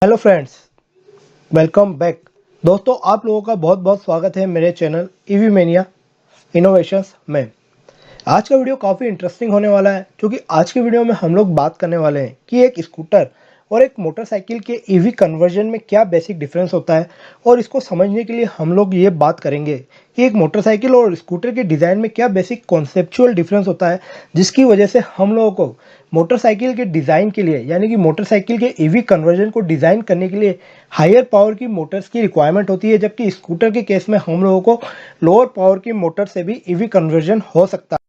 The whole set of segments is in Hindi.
Hello friends, welcome back. दोस्तों, आप लोगों का बहुत बहुत स्वागत है मेरे चैनल ईवी मेनिया इनोवेशंस में। आज का वीडियो काफ़ी इंटरेस्टिंग होने वाला है, क्योंकि आज के वीडियो में हम लोग बात करने वाले हैं कि एक स्कूटर और एक मोटरसाइकिल के ईवी कन्वर्जन में क्या बेसिक डिफरेंस होता है। और इसको समझने के लिए हम लोग ये बात करेंगे कि एक मोटरसाइकिल और स्कूटर के डिज़ाइन में क्या बेसिक कॉन्सेप्चुअल डिफरेंस होता है, जिसकी वजह से हम लोगों को मोटरसाइकिल के डिज़ाइन के लिए, यानी कि मोटरसाइकिल के ईवी कन्वर्जन को डिज़ाइन करने के लिए हायर पावर की मोटर्स की रिक्वायरमेंट होती है, जबकि स्कूटर के केस में हम लोगों को लोअर पावर की मोटर से भी ईवी कन्वर्जन हो सकता है।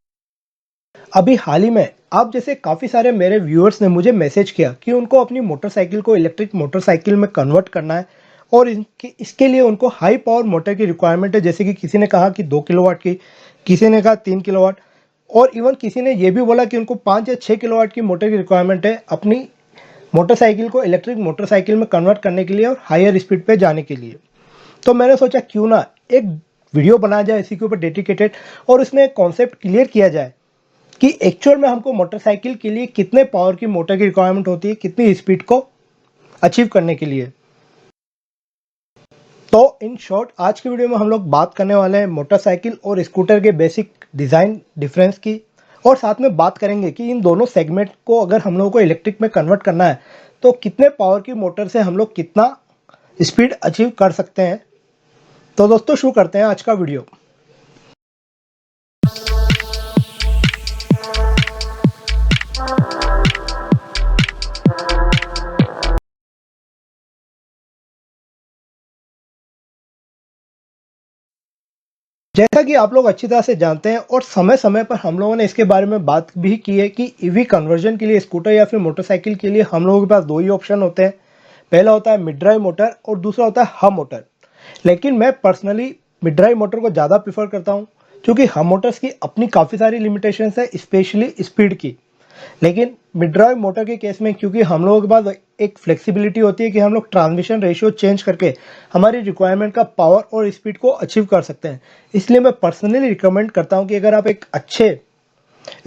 अभी हाल ही में आप जैसे काफ़ी सारे मेरे व्यूअर्स ने मुझे मैसेज किया कि उनको अपनी मोटरसाइकिल को इलेक्ट्रिक मोटरसाइकिल में कन्वर्ट करना है, और इसके लिए उनको हाई पावर मोटर की रिक्वायरमेंट है। जैसे कि किसी ने कहा कि 2 किलोवाट की, किसी ने कहा 3 किलोवाट, और इवन किसी ने ये भी बोला कि उनको 5 या 6 किलोवाट की मोटर की रिक्वायरमेंट है अपनी मोटरसाइकिल को इलेक्ट्रिक मोटरसाइकिल में कन्वर्ट करने के लिए और हायर स्पीड पे जाने के लिए। तो मैंने सोचा क्यों ना एक वीडियो बनाया जाए इसी के ऊपर डेडिकेटेड, और उसमें एक कॉन्सेप्ट क्लियर किया जाए कि एक्चुअल में हमको मोटरसाइकिल के लिए कितने पावर की मोटर की रिक्वायरमेंट होती है, कितनी स्पीड को अचीव करने के लिए। तो इन शॉर्ट आज की वीडियो में हम लोग बात करने वाले हैं मोटरसाइकिल और स्कूटर के बेसिक डिज़ाइन डिफरेंस की, और साथ में बात करेंगे कि इन दोनों सेगमेंट को अगर हम लोगों को इलेक्ट्रिक में कन्वर्ट करना है तो कितने पावर की मोटर से हम लोग कितना स्पीड अचीव कर सकते हैं। तो दोस्तों, शुरू करते हैं आज का वीडियो। जैसा कि आप लोग अच्छी तरह से जानते हैं और समय समय पर हम लोगों ने इसके बारे में बात भी की है कि ईवी कन्वर्जन के लिए स्कूटर या फिर मोटरसाइकिल के लिए हम लोगों के पास दो ही ऑप्शन होते हैं। पहला होता है मिड ड्राइव मोटर और दूसरा होता है हब मोटर। लेकिन मैं पर्सनली मिड ड्राइव मोटर को ज़्यादा प्रीफर करता हूँ, क्योंकि हब मोटर्स की अपनी काफ़ी सारी लिमिटेशंस है, स्पेशली स्पीड की। लेकिन मिड ड्राइव मोटर के केस में क्योंकि हम लोगों के पास एक फ्लेक्सिबिलिटी होती है कि हम लोग ट्रांसमिशन रेशियो चेंज करके हमारी रिक्वायरमेंट का पावर और स्पीड को अचीव कर सकते हैं। इसलिए मैं पर्सनली रिकमेंड करता हूं कि अगर आप एक अच्छे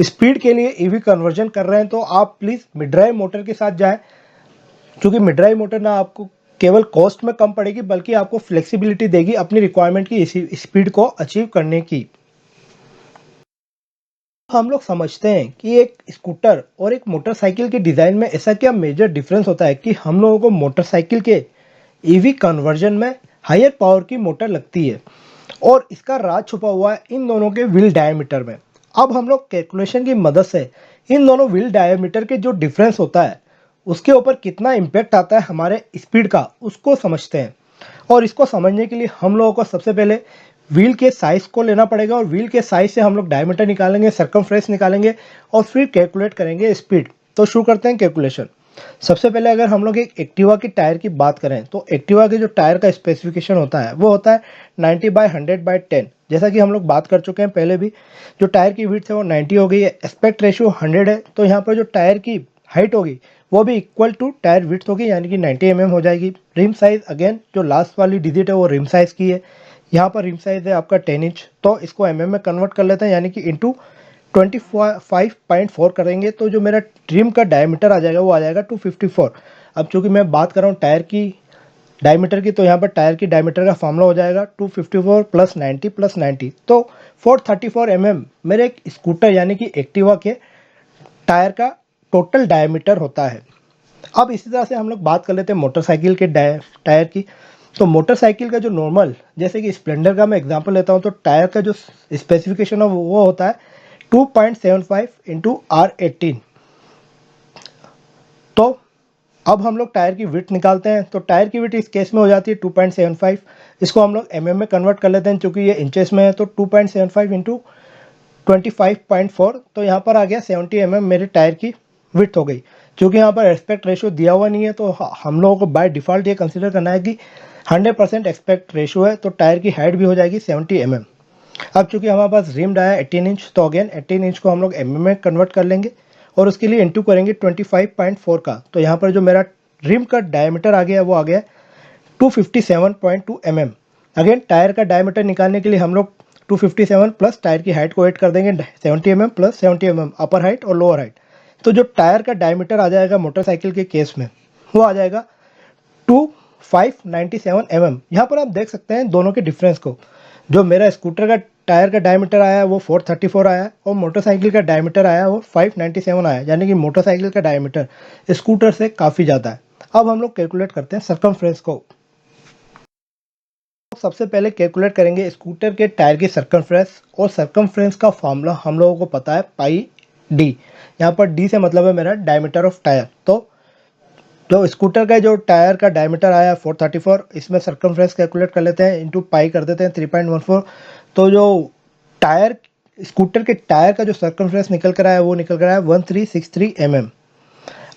स्पीड के लिए ईवी कन्वर्जन कर रहे हैं तो आप प्लीज़ मिड ड्राइव मोटर के साथ जाएं, क्योंकि मिड ड्राइव मोटर ना आपको केवल कॉस्ट में कम पड़ेगी बल्कि आपको फ्लेक्सिबिलिटी देगी अपनी रिक्वायरमेंट की स्पीड को अचीव करने की। हम लोग समझते हैं कि एक स्कूटर और एक मोटरसाइकिल के डिज़ाइन में ऐसा क्या मेजर डिफरेंस होता है कि हम लोगों को मोटरसाइकिल के ईवी कन्वर्जन में हायर पावर की मोटर लगती है, और इसका राज छुपा हुआ है इन दोनों के व्हील डायमीटर में। अब हम लोग कैलकुलेशन की मदद से इन दोनों व्हील डायमीटर के जो डिफरेंस होता है उसके ऊपर कितना इम्पैक्ट आता है हमारे स्पीड का, उसको समझते हैं। और इसको समझने के लिए हम लोगों को सबसे पहले व्हील के साइज को लेना पड़ेगा, और व्हील के साइज से हम लोग डायमीटर निकालेंगे, सर्कमफ्रेंस निकालेंगे और फिर कैलकुलेट करेंगे स्पीड। तो शुरू करते हैं कैलकुलेशन। सबसे पहले अगर हम लोग एक एक्टिवा की टायर की बात करें तो एक्टिवा के जो टायर का स्पेसिफिकेशन होता है वो होता है 90/100/10। जैसा कि हम लोग बात कर चुके हैं पहले भी, जो टायर की विड्थ है वो 90 हो गई है, एस्पेक्ट रेशियो 100 है, तो यहाँ पर जो टायर की हाइट होगी वो भी इक्वल टू टायर विड्थ होगी, यानी कि 90 mm हो जाएगी। रिम साइज अगेन जो लास्ट वाली डिजिट है वो रिम साइज की है। यहाँ पर रिम साइज है आपका 10 इंच, तो इसको mm में कन्वर्ट कर लेते हैं, यानी कि इंटू 25.4 करेंगे तो जो मेरा ट्रिम का डायमीटर आ जाएगा वो आ जाएगा 254। अब चूंकि मैं बात कर रहा हूँ टायर की डायमीटर की, तो यहाँ पर टायर की डायमीटर का फॉर्मूला हो जाएगा 254 + 90 + 90, तो 434 mm मेरे एक स्कूटर यानी कि एक्टिवा के टायर का टोटल डायमीटर होता है। अब इसी तरह से हम लोग बात कर लेते हैं मोटरसाइकिल के टायर की। तो मोटरसाइकिल का जो नॉर्मल, जैसे कि स्प्लेंडर का मैं एग्जांपल लेता हूं, तो टायर का जो स्पेसिफिकेशन है वो होता है 2.75 × R18। तो अब हम लोग टायर की विड्थ निकालते हैं, तो टायर की विड्थ इस केस में हो जाती है 2.75। इसको हम लोग mm में कन्वर्ट कर लेते हैं, क्योंकि ये इंचेस में है, तो 2.75 × 25.4, तो यहाँ पर आ गया 70 mm मेरे टायर की विड्थ हो गई। क्योंकि यहाँ पर एस्पेक्ट रेशियो दिया हुआ नहीं है, तो हम लोगों को बाय डिफ़ॉल्ट ये कंसीडर करना है कि 100% एस्पेक्ट रेशियो है, तो टायर की हाइट भी हो जाएगी 70 mm। अब चूंकि हमारे पास रिम्ड आया 18 इंच, तो अगेन 18 इंच को हम लोग mm में कन्वर्ट कर लेंगे और उसके लिए इंटू करेंगे 25.4 का। तो यहाँ पर जो मेरा रिम का डायमीटर आ गया वो आ गया 257.2 mm। अगेन टायर का डायमीटर निकालने के लिए हम लोग 257 प्लस टायर की हाइट को ऐड कर देंगे 70 mm + 70 mm अपर हाइट और लोअर हाइट। तो जो टायर का डायमीटर आ जाएगा मोटरसाइकिल के केस में वो आ जाएगा 597 mm। यहाँ पर आप देख सकते हैं दोनों के डिफरेंस को। जो मेरा स्कूटर का टायर का डायमीटर आया है वो 434 आया है और मोटरसाइकिल का डायमीटर आया है वो 597 आया है, यानी कि मोटरसाइकिल का डायमीटर स्कूटर से काफ़ी ज़्यादा है। अब हम लोग कैलकुलेट करते हैं सर्कमफ्रेंस को। सबसे पहले कैलकुलेट करेंगे स्कूटर के टायर की सर्कमफ्रेंस, और सर्कमफ्रेंस का फॉर्मूला हम लोगों को पता है पाई डी। यहाँ पर डी से मतलब है मेरा डायमीटर ऑफ टायर। तो जो स्कूटर का जो टायर का डायमीटर आया 434, इसमें सर्कमफ्रेंस कैलकुलेट कर लेते हैं, इंटू पाई कर देते हैं 3.14। तो जो टायर स्कूटर के टायर का जो सर्कमफ्रेंस निकल कर आया वो निकल कर आया 1363 mm।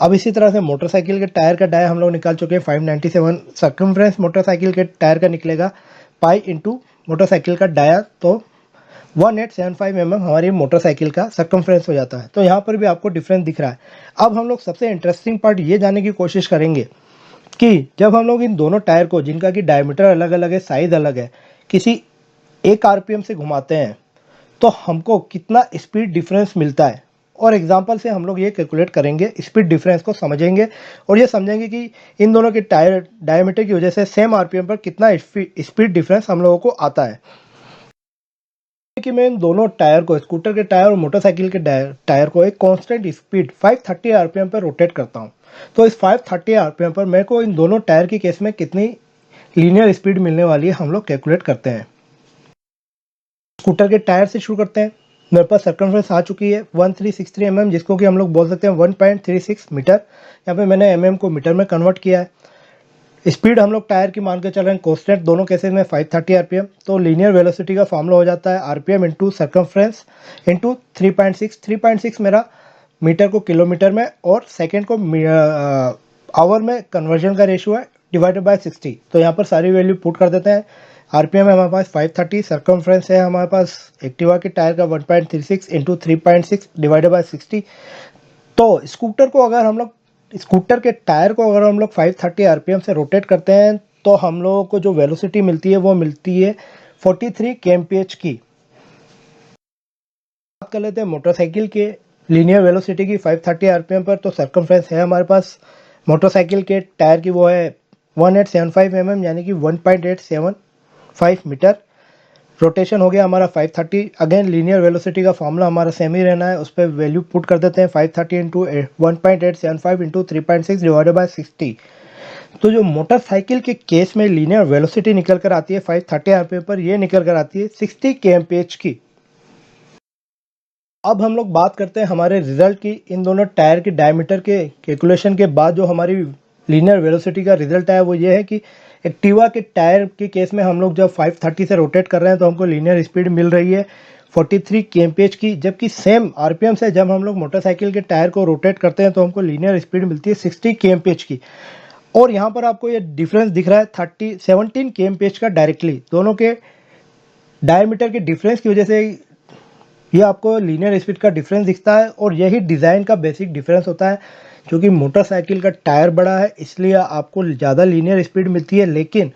अब इसी तरह से मोटरसाइकिल के टायर का डाया हम लोग निकाल चुके हैं 597। सर्कमफ्रेंस मोटरसाइकिल के टायर का निकलेगा पाई इंटू मोटरसाइकिल का डाया, तो 1875 mm हमारी मोटरसाइकिल का सर्कमफ्रेंस हो जाता है। तो यहाँ पर भी आपको डिफरेंस दिख रहा है। अब हम लोग सबसे इंटरेस्टिंग पार्ट ये जानने की कोशिश करेंगे कि जब हम लोग इन दोनों टायर को, जिनका कि डायमीटर अलग अलग है, साइज अलग है, किसी एक आरपीएम से घुमाते हैं तो हमको कितना स्पीड डिफरेंस मिलता है। और एग्जांपल से हम लोग ये कैलकुलेट करेंगे, स्पीड डिफरेंस को समझेंगे और ये समझेंगे कि इन दोनों के टायर डायमीटर की वजह से सेम आरपीएम पर कितना स्पीड डिफरेंस हम लोगों को आता है। कि मैं इन दोनों टायर को, स्कूटर के टायर और मोटरसाइकिल के टायर को एक कांस्टेंट स्पीड 530 आरपीएम पर रोटेट करता हूं। तो इस 530 आरपीएम पर मेरे को इन दोनों टायर की केस में कितनी लीनियर स्पीड मिलने वाली है हम लोग कैलकुलेट करते हैं। स्कूटर के टायर से शुरू करते हैं। मेरे पास सर्कमफ्रेंस आ चुकी है 1363 mm, जिसको कि हम लोग बोल सकते हैं 1.36 मीटर। यहाँ पे मैंने mm को मीटर में कन्वर्ट किया है। स्पीड हम लोग टायर की मान के चल रहे हैं कांस्टेंट, दोनों केसेस में 530 आरपीएम। तो लीनियर वेलोसिटी का फॉर्मूला हो जाता है आरपीएम इंटू सर्कमफ्रेंस इंटू 3.6। 3.6 मेरा मीटर को किलोमीटर में और सेकेंड को आवर में कन्वर्जन का रेशियो है, डिवाइडेड बाय 60। तो यहाँ पर सारी वैल्यू पुट कर देते हैं। आरपीएम है हमारे पास 530, सर्कमफ्रेंस है हमारे पास एक्टिवा के टायर का 1.36 इंटू 3.6 डिवाइडेड बाय 60। तो स्कूटर के टायर को अगर हम लोग 530 आरपीएम से रोटेट करते हैं तो हम लोगों को जो वेलोसिटी मिलती है वो मिलती है 43 kmph की। बात कर लेते हैं मोटरसाइकिल के लीनियर वेलोसिटी की 530 आरपीएम पर। तो सर्कमफ्रेंस है हमारे पास मोटरसाइकिल के टायर की, वो है 1875 mm, यानी कि 1.875 मीटर। रोटेशन हो गया हमारा 530। अगेन लीनियर वेलोसिटी का फॉर्मूला हमारा सेम ही रहना है, उस पर वैल्यू पुट कर देते हैं 530 इंटू 1.875 इंटू 3.6 डिवाइडेड बाय 60। तो जो मोटरसाइकिल के केस में लीनियर वेलोसिटी निकल कर आती है 530 आरपीएम पर, ये निकल कर आती है 60 kmph की। अब हम लोग बात करते हैं हमारे रिजल्ट की। इन दोनों टायर के डायमीटर के कैलकुलेशन के बाद जो हमारी लीनियर वेलोसिटी का रिजल्ट आया वो ये है कि एक्टिवा के टायर के केस में हम लोग जब 530 से रोटेट कर रहे हैं तो हमको लीनियर स्पीड मिल रही है 43 kmph की, जबकि सेम आरपीएम से जब हम लोग मोटरसाइकिल के टायर को रोटेट करते हैं तो हमको लीनियर स्पीड मिलती है 60 kmph की। और यहाँ पर आपको ये डिफरेंस दिख रहा है 17 kmph का डायरेक्टली। दोनों के डायमीटर के डिफरेंस की वजह से ये आपको लीनियर स्पीड का डिफरेंस दिखता है, और यही डिज़ाइन का बेसिक डिफरेंस होता है। क्योंकि मोटरसाइकिल का टायर बड़ा है इसलिए आपको ज़्यादा लीनियर स्पीड मिलती है, लेकिन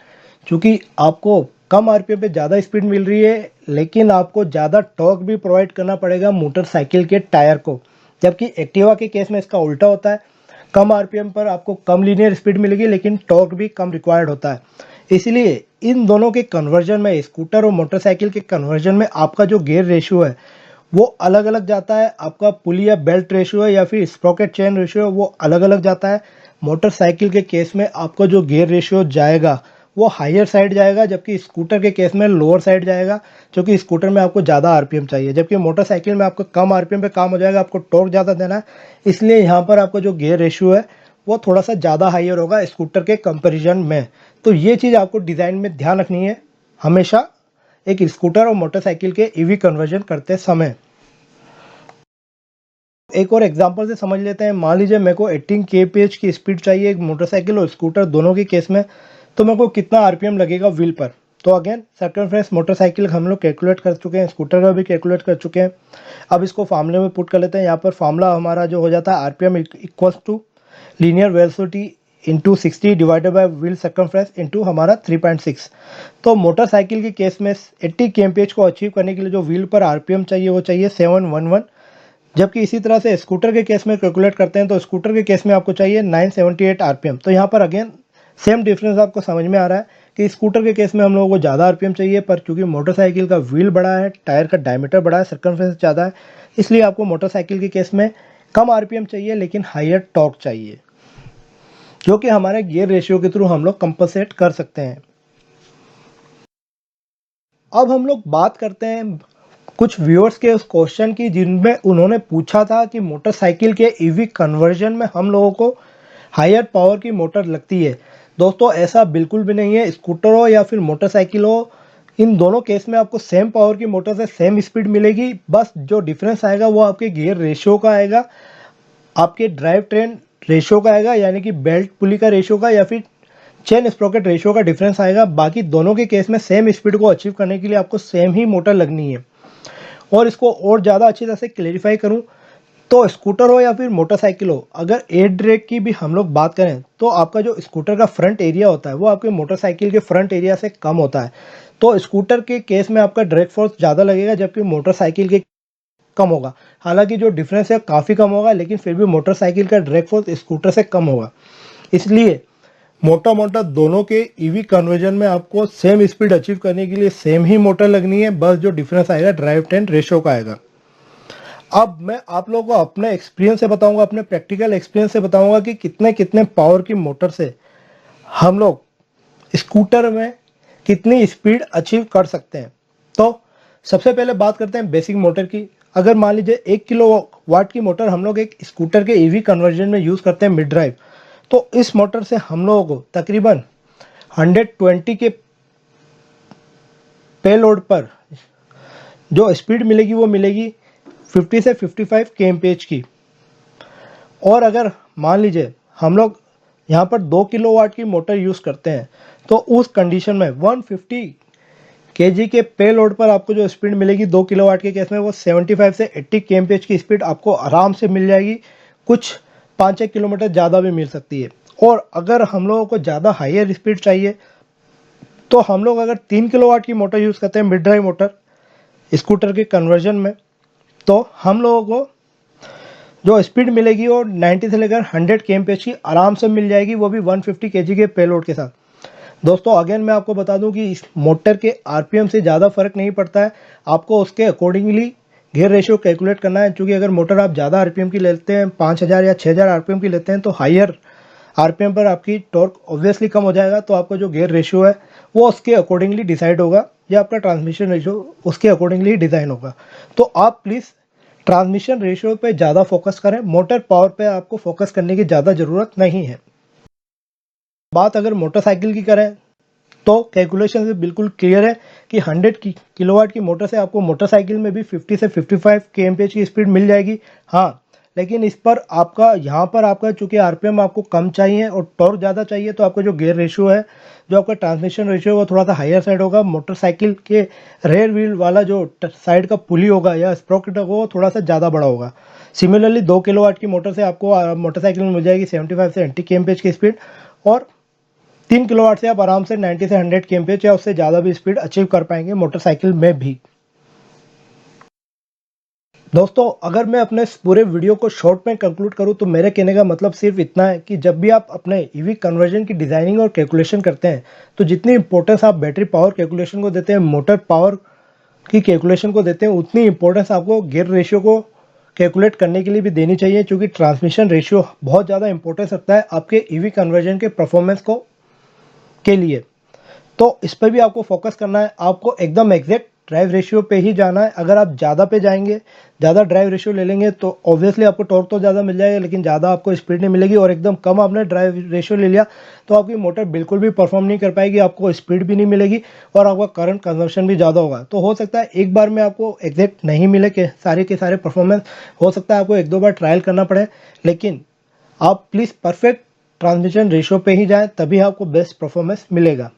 चूँकि आपको कम आरपीएम पे ज़्यादा स्पीड मिल रही है, लेकिन आपको ज़्यादा टॉर्क भी प्रोवाइड करना पड़ेगा मोटरसाइकिल के टायर को। जबकि एक्टिवा के केस में इसका उल्टा होता है, कम आरपीएम पर आपको कम लीनियर स्पीड मिलेगी लेकिन टॉर्क भी कम रिक्वायर्ड होता है। इसलिए इन दोनों के कन्वर्जन में, स्कूटर और मोटरसाइकिल के कन्वर्जन में आपका जो गियर रेशियो है वो अलग अलग जाता है। आपका पुली या बेल्ट रेशियो है या फिर स्प्रॉकेट चेन रेशियो है वो अलग अलग जाता है। मोटरसाइकिल के केस में आपका जो गियर रेशियो जाएगा वो हायर साइड जाएगा, जबकि स्कूटर के केस में लोअर साइड जाएगा, क्योंकि स्कूटर में आपको ज़्यादा आरपीएम चाहिए, जबकि मोटरसाइकिल में आपको कम आरपीएम पे काम हो जाएगा, आपको टॉर्क ज़्यादा देना है। इसलिए यहाँ पर आपका जो गियर रेशियो है वो थोड़ा सा ज़्यादा हायर होगा स्कूटर के कंपेरिजन में। तो ये चीज़ आपको डिज़ाइन में ध्यान रखनी है हमेशा एक स्कूटर और मोटरसाइकिल के ईवी कन्वर्जन करते समय। एक और एग्जांपल से समझ लेते हैं। मान लीजिए मेरे को 18 kph की स्पीड चाहिए एक मोटरसाइकिल और स्कूटर दोनों के केस में, तो मेरे को कितना आरपीएम लगेगा व्हील पर। तो अगेन सर्कमफ्रेंस मोटरसाइकिल हम लोग कैलकुलेट कर चुके हैं, स्कूटर का भी कैलकुलेट कर चुके हैं। अब इसको फार्मूले में पुट कर लेते हैं। यहाँ पर फार्मूला हमारा जो हो जाता है RPM equals to linear velocity into 60 divided by wheel circumference into हमारा 3.6। तो मोटरसाइकिल के केस में 80 kmph को अचीव करने के लिए जो व्हील पर आरपीएम चाहिए वो चाहिए 711, जबकि इसी तरह से स्कूटर के केस में कैलकुलेट करते हैं तो स्कूटर के केस में आपको चाहिए 978 आरपीएम। तो यहाँ पर अगेन सेम डिफरेंस आपको समझ में आ रहा है कि स्कूटर के केस में हम लोगों को ज़्यादा आरपीएम चाहिए, पर चूंकि मोटरसाइकिल का व्हील बड़ा है, टायर का डायमीटर बड़ा है, सर्कमफेरेंस ज़्यादा है, इसलिए आपको मोटरसाइकिल के केस में कम आरपीएम चाहिए लेकिन हायर टॉर्क चाहिए, जो कि हमारे गियर रेशियो के थ्रू हम लोग कंपनसेट कर सकते हैं। अब हम लोग बात करते हैं कुछ व्यूअर्स के उस क्वेश्चन की जिनमें उन्होंने पूछा था कि मोटरसाइकिल के ईवी कन्वर्जन में हम लोगों को हायर पावर की मोटर लगती है। दोस्तों ऐसा बिल्कुल भी नहीं है। स्कूटर हो या फिर मोटरसाइकिल हो, इन दोनों केस में आपको सेम पावर की मोटर से सेम स्पीड मिलेगी। बस जो डिफरेंस आएगा वो आपके गियर रेशियो का आएगा, आपके ड्राइव ट्रेन रेशियो का आएगा, यानी कि बेल्ट पुली का रेशियो का या फिर चेन स्प्रोकेट रेशियो का डिफरेंस आएगा। बाकी दोनों के केस में सेम स्पीड को अचीव करने के लिए आपको सेम ही मोटर लगनी है। और इसको और ज़्यादा अच्छी तरह से क्लेरिफाई करूं तो स्कूटर हो या फिर मोटरसाइकिल हो, अगर एयर ड्रैग की भी हम लोग बात करें तो आपका जो स्कूटर का फ्रंट एरिया होता है वो आपके मोटरसाइकिल के फ्रंट एरिया से कम होता है। तो स्कूटर के केस में आपका ड्रैग फोर्स ज़्यादा लगेगा जबकि मोटरसाइकिल के कम होगा। हालांकि जो डिफरेंस है काफ़ी कम होगा, लेकिन फिर भी मोटरसाइकिल का ड्रैग फोर्स स्कूटर से कम होगा। इसलिए मोटा मोटा दोनों के ईवी कन्वर्जन में आपको सेम स्पीड अचीव करने के लिए सेम ही मोटर लगनी है। बस जो डिफरेंस आएगा ड्राइव ट्रेन रेशियो का आएगा। अब मैं आप लोगों को अपने एक्सपीरियंस से बताऊंगा, अपने प्रैक्टिकल एक्सपीरियंस से बताऊंगा कि कितने कितने पावर की मोटर से हम लोग स्कूटर में कितनी स्पीड अचीव कर सकते हैं। तो सबसे पहले बात करते हैं बेसिक मोटर की। अगर मान लीजिए 1 किलो वाट की मोटर हम लोग एक स्कूटर के ईवी कन्वर्जन में यूज़ करते हैं मिड ड्राइव, तो इस मोटर से हम लोगों को तकरीबन 120 के पे लोड पर जो स्पीड मिलेगी वो मिलेगी 50 से 55 kmph की। और अगर मान लीजिए हम लोग यहाँ पर 2 किलोवाट की मोटर यूज़ करते हैं तो उस कंडीशन में 150 kg के पे लोड पर आपको जो स्पीड मिलेगी 2 किलोवाट के केस में वो 75 से 80 kmph की स्पीड आपको आराम से मिल जाएगी। कुछ 5-6 किलोमीटर ज़्यादा भी मिल सकती है। और अगर हम लोगों को ज़्यादा हायर स्पीड चाहिए तो हम लोग अगर 3 किलोवाट की मोटर यूज़ करते हैं मिड ड्राइव मोटर स्कूटर के कन्वर्जन में, तो हम लोगों को जो स्पीड मिलेगी वो 90 से लेकर 100 kmph की आराम से मिल जाएगी, वो भी 150 kg के पेलोड के साथ। दोस्तों अगेन मैं आपको बता दूं कि इस मोटर के आरपीएम से ज़्यादा फर्क नहीं पड़ता है, आपको उसके अकॉर्डिंगली गियर रेशियो कैलकुलेट करना है। क्योंकि अगर मोटर आप ज़्यादा आरपीएम की लेते हैं, 5000 या 6000 आरपीएम की लेते हैं, तो हायर आरपीएम पर आपकी टॉर्क ऑब्वियसली कम हो जाएगा। तो आपका जो गियर रेशियो है वो उसके अकॉर्डिंगली डिसाइड होगा, या आपका ट्रांसमिशन रेशियो उसके अकॉर्डिंगली डिज़ाइन होगा। तो आप प्लीज़ ट्रांसमिशन रेशियो पे ज़्यादा फोकस करें, मोटर पावर पे आपको फोकस करने की ज़्यादा ज़रूरत नहीं है। बात अगर मोटरसाइकिल की करें तो कैलकुलेशन से बिल्कुल क्लियर है कि 100 किलोवाट की मोटर से आपको मोटरसाइकिल में भी 50 से 55 kmph की स्पीड मिल जाएगी। हाँ, लेकिन इस पर आपका यहाँ पर आपका चूंकि आरपीएम आपको कम चाहिए और टॉर्क ज़्यादा चाहिए, तो आपका जो गियर रेशियो है, जो आपका ट्रांसमिशन रेशियो है वो थोड़ा सा हायर साइड होगा। मोटरसाइकिल के रेयर व्हील वाला जो साइड का पुली होगा या स्प्रोकेट होगा वो थोड़ा सा ज़्यादा बड़ा होगा। सिमिलरली 2 किलोवाट की मोटर से आपको मोटरसाइकिल में मिल जाएगी 75 से 80 kmph की स्पीड, और 3 किलोवाट से आप आराम से 90 से 100 kmph या उससे ज़्यादा भी स्पीड अचीव कर पाएंगे मोटरसाइकिल में भी। दोस्तों अगर मैं अपने इस पूरे वीडियो को शॉर्ट में कंक्लूड करूं तो मेरे कहने का मतलब सिर्फ इतना है कि जब भी आप अपने ईवी कन्वर्जन की डिज़ाइनिंग और कैलकुलेशन करते हैं तो जितनी इंपॉर्टेंस आप बैटरी पावर कैलकुलेशन को देते हैं, मोटर पावर की कैलकुलेशन को देते हैं, उतनी इंपॉर्टेंस आपको गियर रेशियो को कैलकुलेट करने के लिए भी देनी चाहिए। क्योंकि ट्रांसमिशन रेशियो बहुत ज़्यादा इंपॉर्टेंस रखता है आपके ईवी कन्वर्जन के परफॉर्मेंस को के लिए। तो इस पर भी आपको फोकस करना है, आपको एकदम एग्जैक्ट ड्राइव रेशियो पे ही जाना है। अगर आप ज़्यादा पे जाएंगे, ज़्यादा ड्राइव रेशियो ले लेंगे तो ऑब्वियसली आपको टॉर्क तो ज़्यादा मिल जाएगा लेकिन ज़्यादा आपको स्पीड नहीं मिलेगी। और एकदम कम आपने ड्राइव रेशियो ले लिया तो आपकी मोटर बिल्कुल भी परफॉर्म नहीं कर पाएगी, आपको स्पीड भी नहीं मिलेगी और आपका करंट कंजम्पशन भी ज़्यादा होगा। तो हो सकता है एक बार में आपको एग्जैक्ट नहीं मिले के सारे परफॉर्मेंस, हो सकता है आपको 1-2 बार ट्रायल करना पड़े, लेकिन आप प्लीज़ परफेक्ट ट्रांसमिशन रेशियो पे ही जाएँ, तभी आपको बेस्ट परफॉर्मेंस मिलेगा।